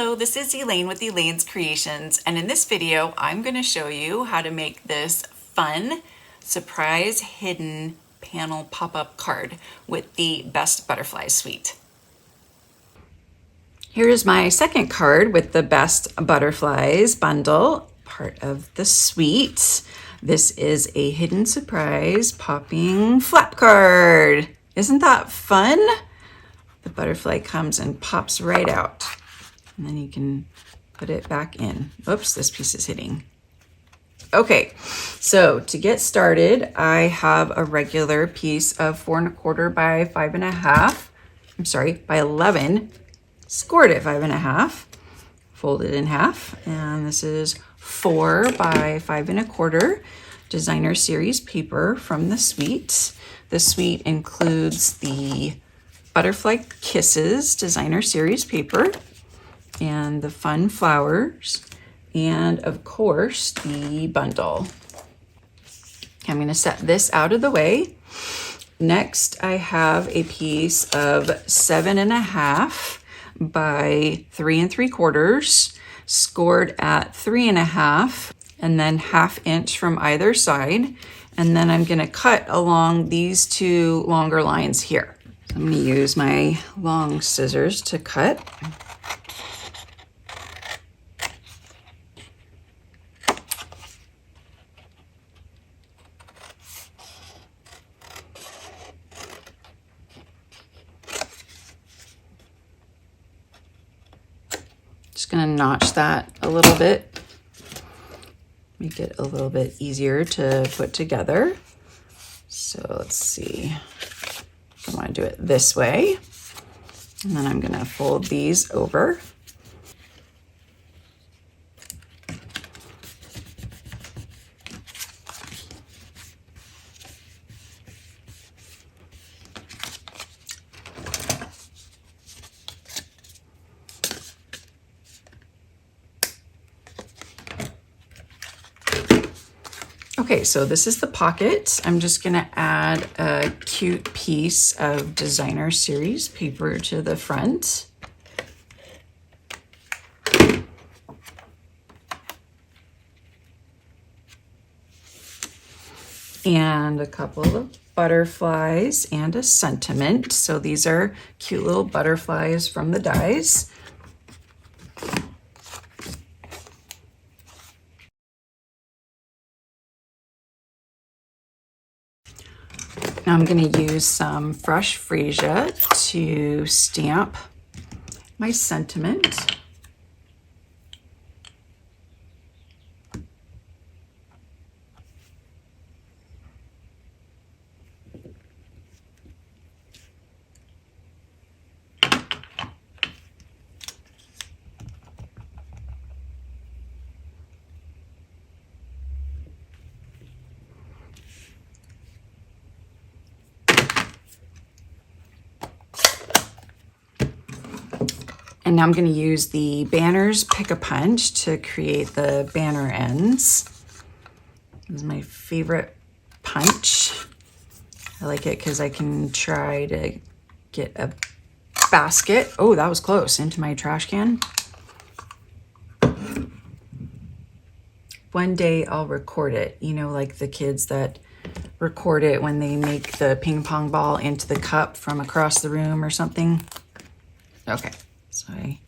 Hello, this is Elaine with Elaine's Creations, and in this video I'm going to show you how to make this fun surprise hidden panel pop-up card with the Best Butterflies suite. Here's my second card with the Best Butterflies bundle, part of the suite. This is a hidden surprise popping flap card. Isn't that fun? The butterfly comes and pops right out. And then you can put it back in. Oops, this piece is hitting. Okay, so to get started, I have a regular piece of 4 1/4 by 5 1/2. By 11, scored at 5 1/2, folded in half. And this is 4 by 5 1/4 designer series paper from the suite. The suite includes the Butterfly Kisses designer series paper, and the fun flowers, and of course the bundle. I'm going to set this out of the way. Next, I have a piece of 7 1/2 by 3 3/4, scored at 3 1/2, and then 1/2 inch from either side. And then I'm going to cut along these two longer lines here. I'm going to use my long scissors to cut. Just gonna notch that a little bit, make it a little bit easier to put together. So let's see, I wanna do it this way. And then I'm gonna fold these over. Okay, so this is the pocket. I'm just gonna add a cute piece of designer series paper to the front. And a couple of butterflies and a sentiment. So these are cute little butterflies from the dies. Now I'm going to use some fresh freesia to stamp my sentiment. And now I'm going to use the Banners Pick-a-Punch to create the banner ends. This is my favorite punch. I like it because I can try to get a basket. Oh, that was close, into my trash can. One day I'll record it, you know, like the kids that record it when they make the ping pong ball into the cup from across the room or something. Okay. So I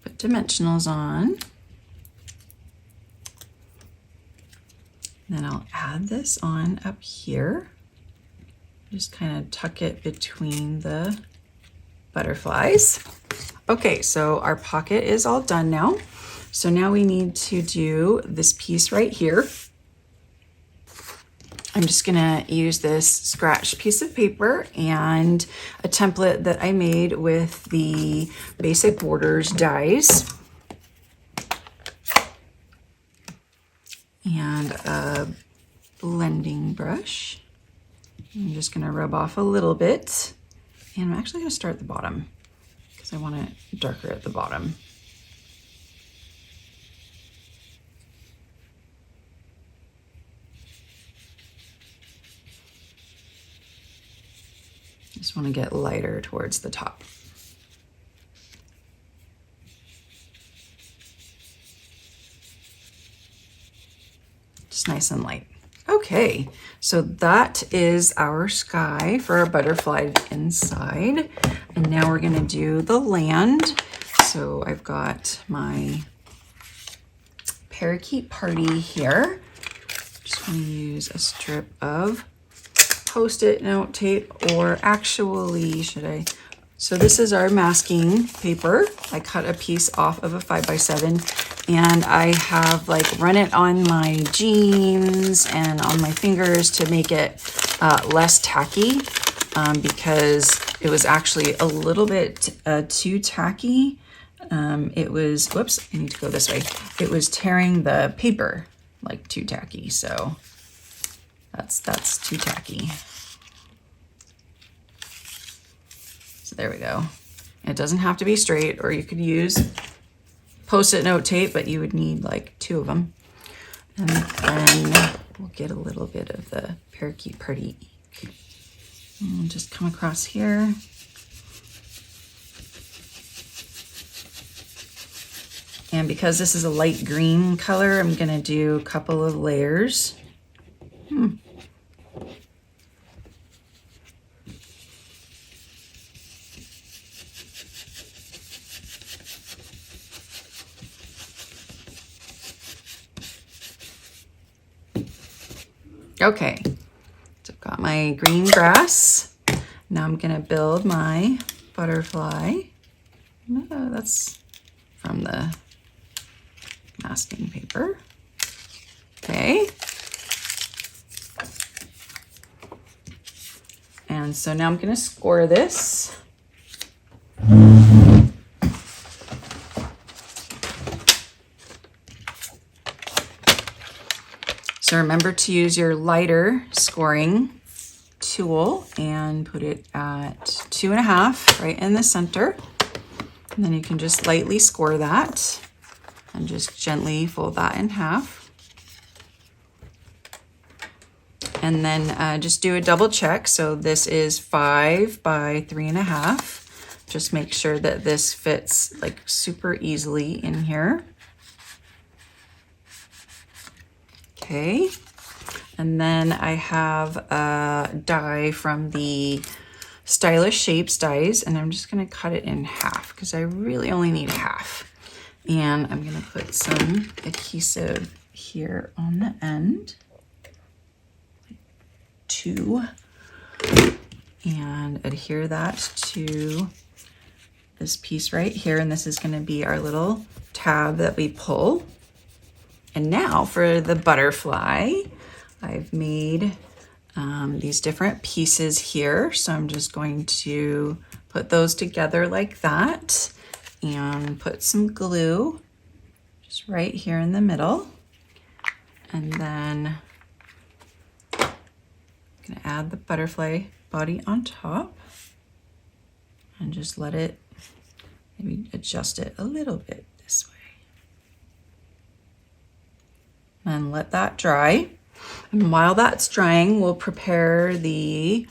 put dimensionals on. Then I'll add this on up here. Just kind of tuck it between the butterflies. Okay, so our pocket is all done now. So now we need to do this piece right here. I'm just gonna use this scratch piece of paper and a template that I made with the Basic Borders dies. And a blending brush. I'm just gonna rub off a little bit. And I'm actually gonna start at the bottom because I want it darker at the bottom. Just want to get lighter towards the top. It's nice and light. Okay, so that is our sky for our butterfly inside. And now we're gonna do the land. So I've got my parakeet party here. Just gonna use a strip of Post-it note tape, or actually, so this is our masking paper. I cut a piece off of a 5x7 and I have like run it on my jeans and on my fingers to make it less tacky because it was actually a little bit too tacky. It was, whoops, I need to go this way. It was tearing the paper like too tacky, so that's too tacky. So there we go. It doesn't have to be straight, or you could use Post-it note tape, but you would need like 2 of them. And then we'll get a little bit of the parakeet party. And we'll just come across here. And because this is a light green color, I'm gonna do a couple of layers. Okay, so I've got my green grass. Now I'm gonna build my butterfly. No, that's from the masking paper. Okay. And so now I'm gonna score this. So remember to use your lighter scoring tool and put it at 2.5 right in the center. And then you can just lightly score that and just gently fold that in half. And then just do a double check. So this is 5 by 3.5. Just make sure that this fits like super easily in here. Okay, and then I have a die from the Stylish Shapes dies, and I'm just gonna cut it in half because I really only need half. And I'm gonna put some adhesive here on the end, 2, and adhere that to this piece right here. And this is gonna be our little tab that we pull. And now for the butterfly, I've made these different pieces here. So I'm just going to put those together like that and put some glue just right here in the middle. And then I'm gonna add the butterfly body on top and just let it, maybe adjust it a little bit this way. And let that dry. And while that's drying, we'll prepare the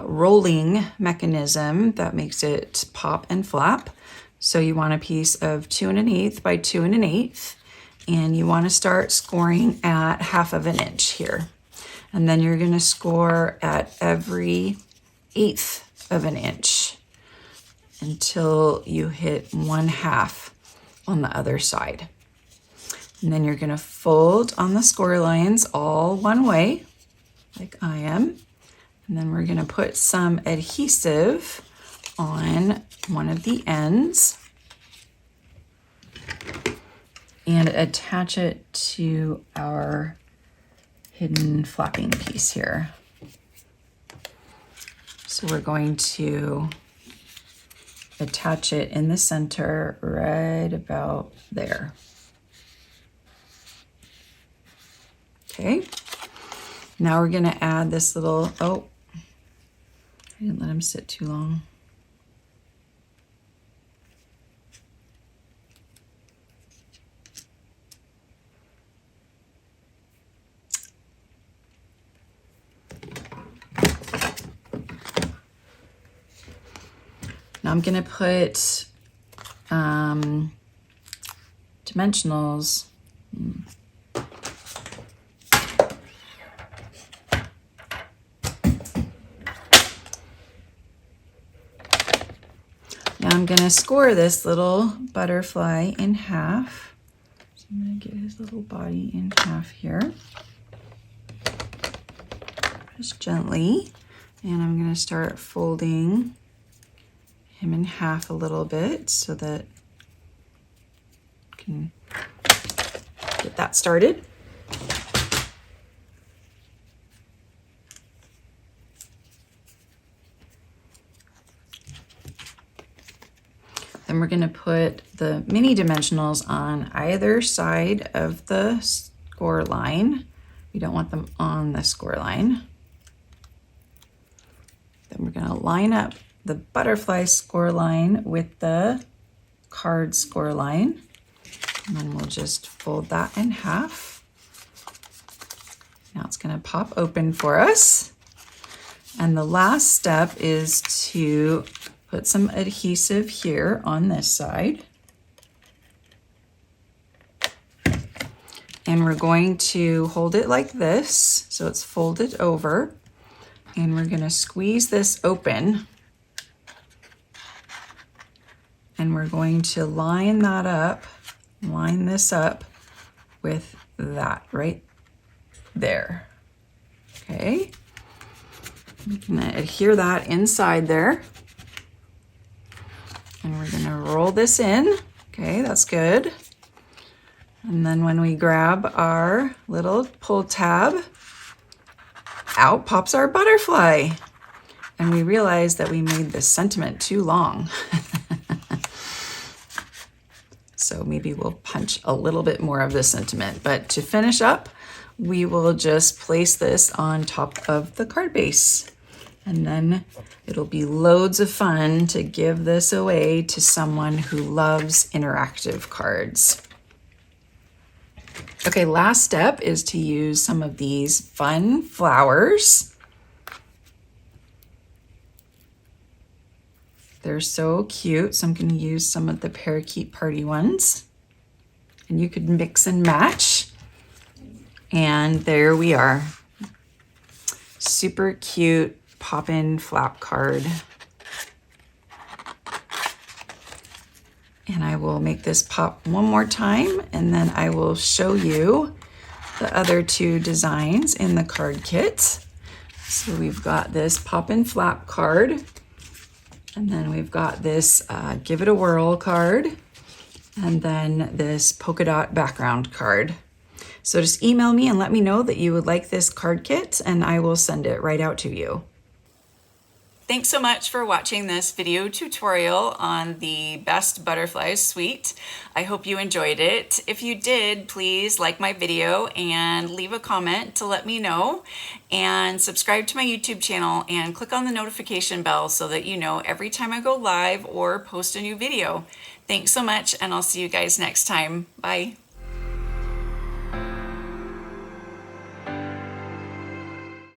rolling mechanism that makes it pop and flap. So you want a piece of 2 1/8 by 2 1/8, and you want to start scoring at 1/2 inch here. And then you're going to score at every 1/8 of an inch until you hit 1/2 on the other side. And then you're gonna fold on the score lines all one way, like I am. And then we're gonna put some adhesive on one of the ends and attach it to our hidden flapping piece here. So we're going to attach it in the center right about there. Okay, now we're gonna add this little, oh, I didn't let him sit too long. Now I'm gonna put dimensionals. Now I'm going to score this little butterfly in half. So I'm going to get his little body in half here. Just gently. And I'm going to start folding him in half a little bit so that I can get that started. Then we're going to put the mini dimensionals on either side of the score line. We don't want them on the score line. Then we're going to line up the butterfly score line with the card score line. And then we'll just fold that in half. Now it's going to pop open for us. And the last step is to put some adhesive here on this side. And we're going to hold it like this, so it's folded over. And we're going to squeeze this open. And we're going to line that up, line this up with that right there. Okay. I'm going to adhere that inside there. And we're going to roll this in. Okay, that's good. And then when we grab our little pull tab, out pops our butterfly. And we realize that we made this sentiment too long. So maybe we'll punch a little bit more of the sentiment. But to finish up, we will just place this on top of the card base. And then it'll be loads of fun to give this away to someone who loves interactive cards. Okay, last step is to use some of these fun flowers. They're so cute, so I'm going to use some of the parakeet party ones. And you could mix and match. And there we are. Super cute pop-in flap card. And I will make this pop one more time, and then I will show you the other two designs in the card kit. So we've got this pop-in flap card, and then we've got this Give It a Whirl card, and then this polka dot background card. So just email me and let me know that you would like this card kit, and I will send it right out to you. Thanks so much for watching this video tutorial on the Best Butterflies suite. I hope you enjoyed it. If you did, please like my video and leave a comment to let me know, and subscribe to my YouTube channel and click on the notification bell so that you know every time I go live or post a new video. Thanks so much, and I'll see you guys next time. Bye.